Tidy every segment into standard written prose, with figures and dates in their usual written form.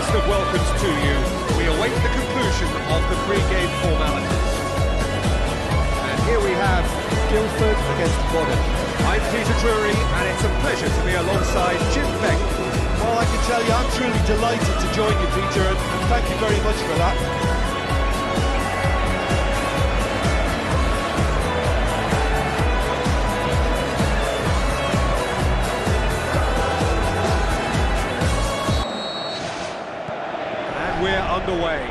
warmest of welcomes to you. We await the conclusion of the pre-game formalities. And here we have Guildford against Modern. I'm Peter Drury, and it's a pleasure to be alongside Jim Beck. Well, I can tell you, I'm truly delighted to join you, Peter, and thank you very much for that. And we're underway.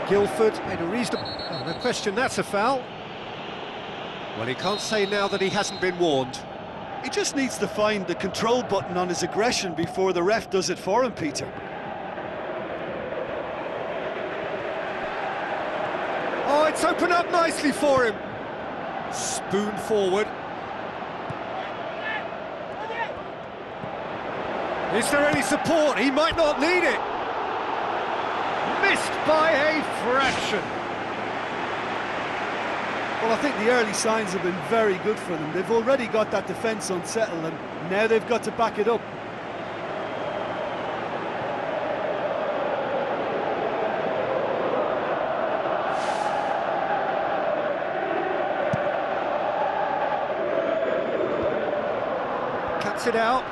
Guildford made a reasonable... Oh, no question, that's a foul. Well, he can't say now that he hasn't been warned. He just needs to find the control button on his aggression before the ref does it for him, Peter. Oh, it's opened up nicely for him. Spoon forward. Is there any support? He might not need it. Missed by a fraction. Well, I think the early signs have been very good for them. They've already got that defence unsettled, and now they've got to back it up. Cuts it out.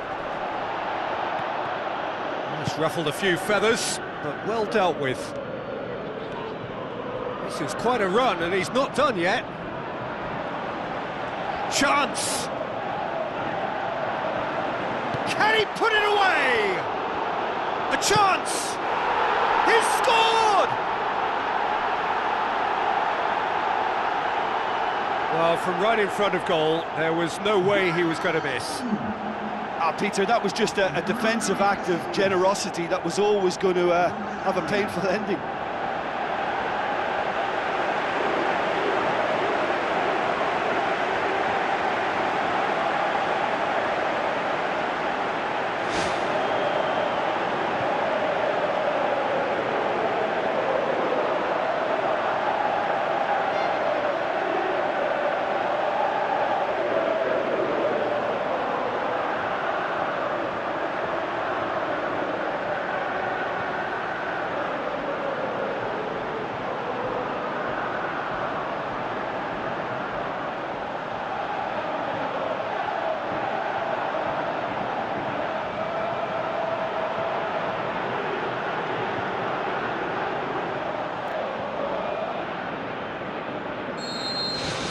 Just ruffled a few feathers, but well dealt with. This is quite a run, and he's not done yet. Chance! Can he put it away? A chance! He's scored! Well, from right in front of goal, there was no way he was going to miss. Peter, that was just a defensive act of generosity that was always going to have a painful ending.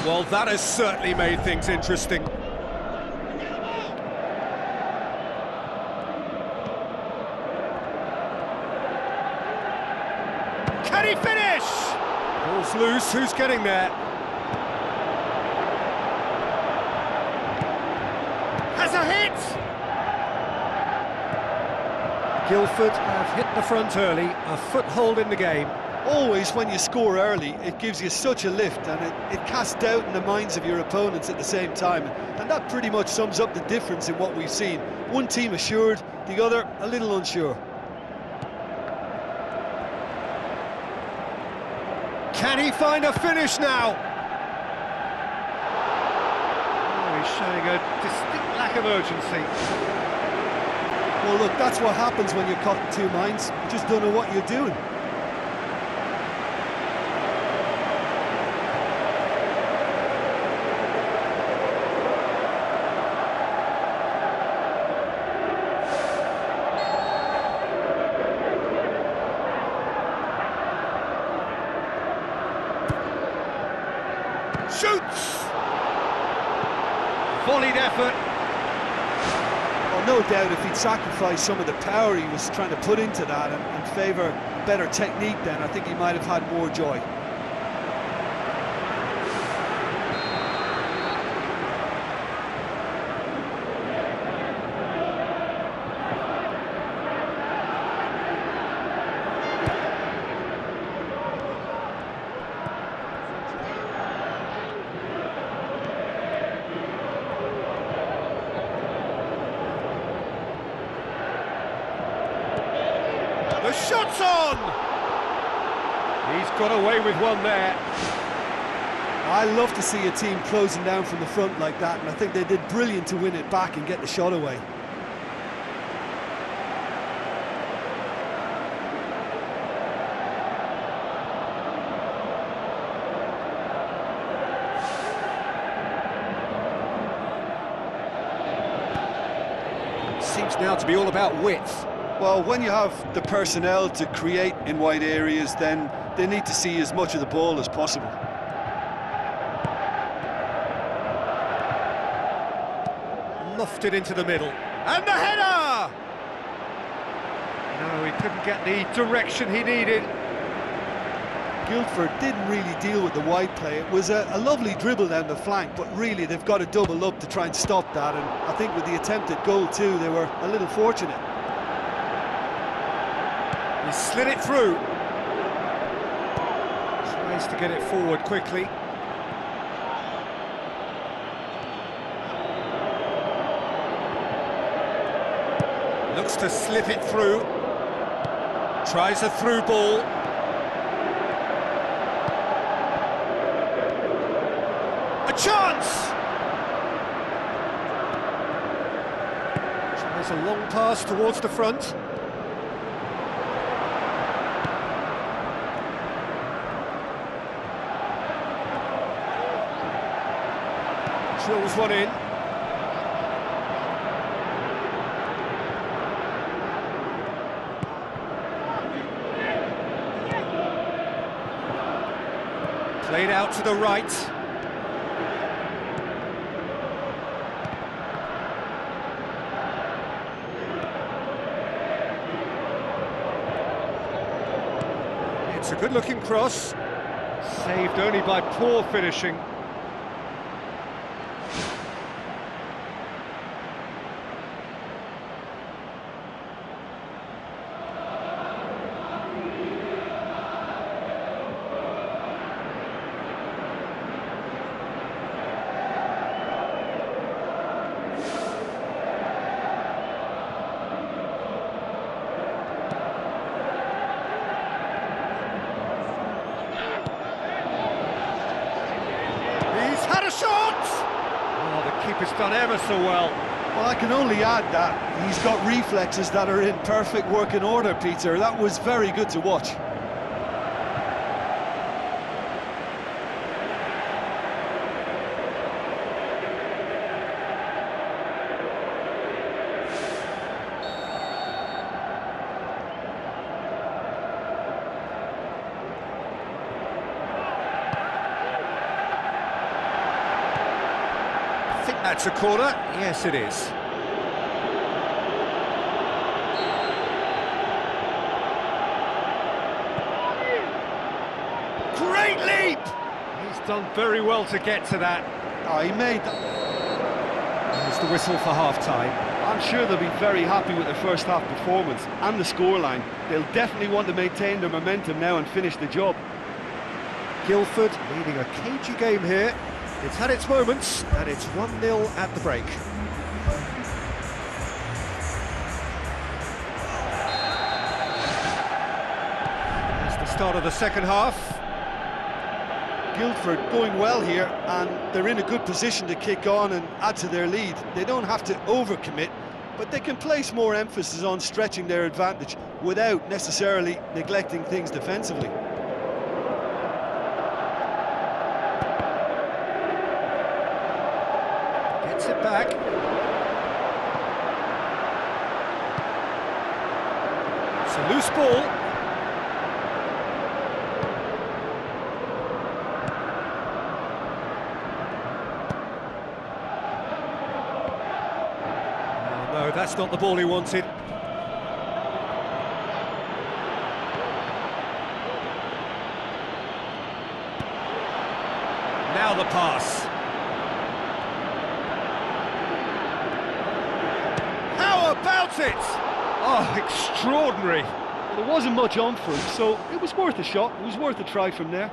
Well, that has certainly made things interesting. Can he finish? Ball's loose, who's getting there? Has a hit! Guildford have hit the front early, a foothold in the game. Always, when you score early, it gives you such a lift, and it casts doubt in the minds of your opponents at the same time. And that pretty much sums up the difference in what we've seen. One team assured, the other a little unsure. Can he find a finish now? Oh, he's showing a distinct lack of urgency. Well, look, that's what happens when you're caught in two minds. You just don't know what you're doing. Shoots! Volleyed effort. Well, no doubt if he'd sacrificed some of the power he was trying to put into that and favour better technique, then I think he might have had more joy. The shot's on! He's got away with one there. I love to see a team closing down from the front like that, and I think they did brilliant to win it back and get the shot away. seems now to be all about width. Well, when you have the personnel to create in wide areas, then they need to see as much of the ball as possible. Lofted into the middle. And the header! No, he couldn't get the direction he needed. Guildford didn't really deal with the wide play. It was a lovely dribble down the flank, but really they've got to double up to try and stop that, and I think with the attempted goal too, they were a little fortunate. He slid it through. Tries to get it forward quickly. Looks to slip it through. Tries a through ball. A chance! Tries a long pass towards the front. Drills one in. Played out to the right. It's a good-looking cross. Saved only by poor finishing. Keeper's done ever so well. Well, I can only add that he's got reflexes that are in perfect working order, Peter. That was very good to watch. That's a corner. Yes, it is. Great leap! He's done very well to get to that. Oh, he made that. There's the whistle for half-time. I'm sure they'll be very happy with their first half performance and the scoreline. They'll definitely want to maintain their momentum now and finish the job. Guildford leading a cagey game here. It's had its moments, and it's 1-0 at the break. That's the start of the second half. Guildford going well here, and they're in a good position to kick on and add to their lead. They don't have to overcommit, but they can place more emphasis on stretching their advantage without necessarily neglecting things defensively. Gets it back. It's a loose ball. Oh, no, that's not the ball he wanted. Now the pass. How about it? Oh, extraordinary. Well, there wasn't much on for him, so it was worth a shot. It was worth a try from there.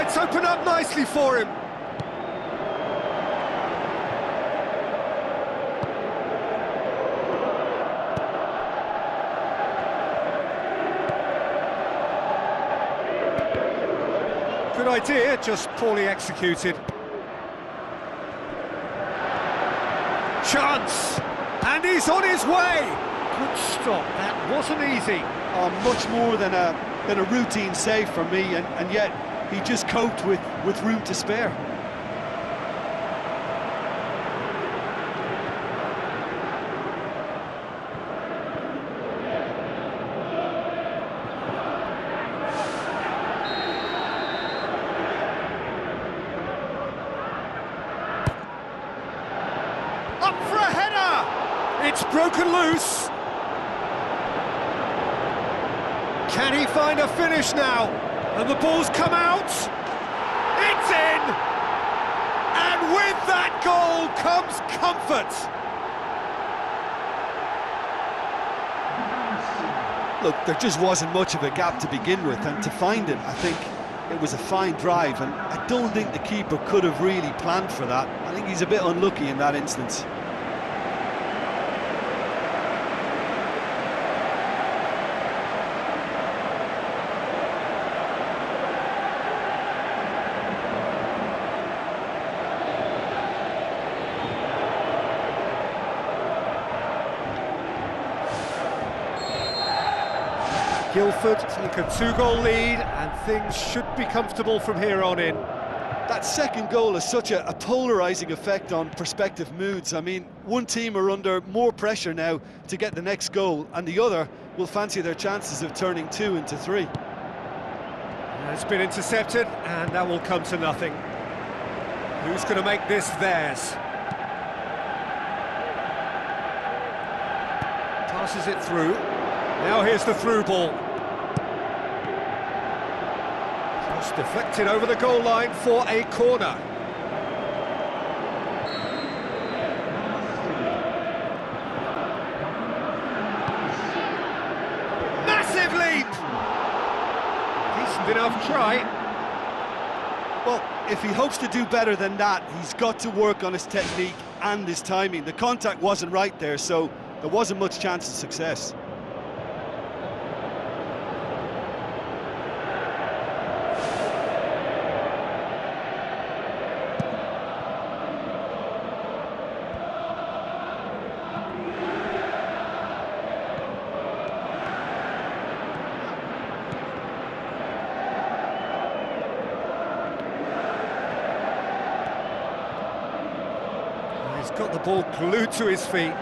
It's opened up nicely for him. Good idea, just poorly executed. Chance! And he's on his way! Good stop, that wasn't easy. Oh, much more than a routine save for me, and yet he just coped with room to spare. Up for a header! It's broken loose. Can he find a finish now? And the ball's come out. It's in! And with that goal comes comfort. Look, there just wasn't much of a gap to begin with, and to find it, I think it was a fine drive, and I don't think the keeper could have really planned for that. I think he's a bit unlucky in that instance. Guildford take a 2-goal lead, and things should be comfortable from here on in. That second goal has such a polarising effect on prospective moods. I mean, one team are under more pressure now to get the next goal, and the other will fancy their chances of turning 2 into 3. It's been intercepted, and that will come to nothing. Who's going to make this theirs? Passes it through. Now here's the through ball. Just deflected over the goal line for a corner. Massive leap! Decent enough try. Well, if he hopes to do better than that, he's got to work on his technique and his timing. The contact wasn't right there, so there wasn't much chance of success. He's got the ball glued to his feet.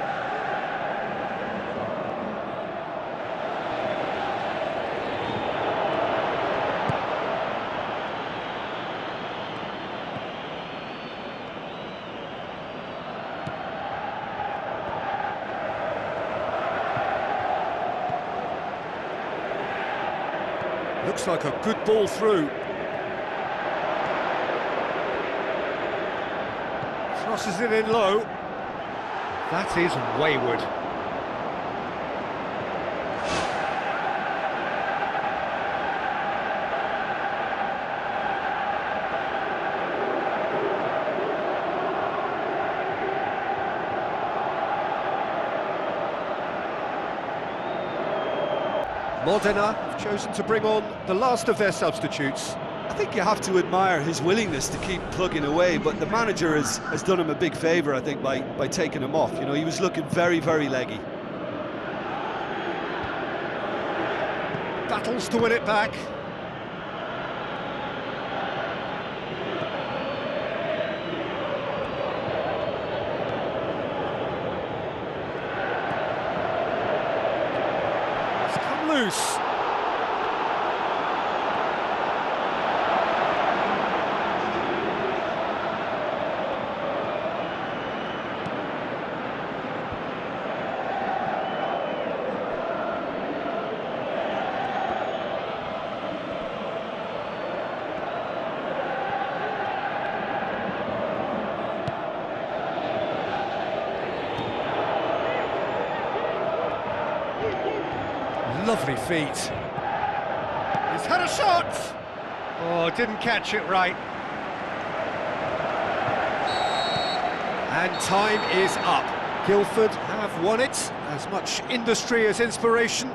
Looks like a good ball through. Crosses it in low. That is wayward. Modena have chosen to bring on the last of their substitutes. I think you have to admire his willingness to keep plugging away, but the manager has done him a big favour, I think, by taking him off. You know, he was looking very, very leggy. Battles to win it back. It's come loose. Lovely feet. He's had a shot! Oh, didn't catch it right. And time is up. Guildford have won it. As much industry as inspiration.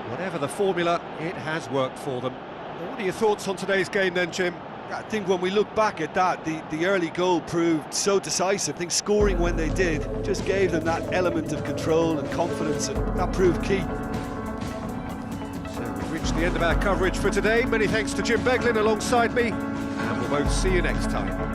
Whatever the formula, it has worked for them. What are your thoughts on today's game then, Jim? I think when we look back at that, the early goal proved so decisive. I think scoring when they did just gave them that element of control and confidence, and that proved key. So we've reached the end of our coverage for today. Many thanks to Jim Beglin alongside me, and we'll both see you next time.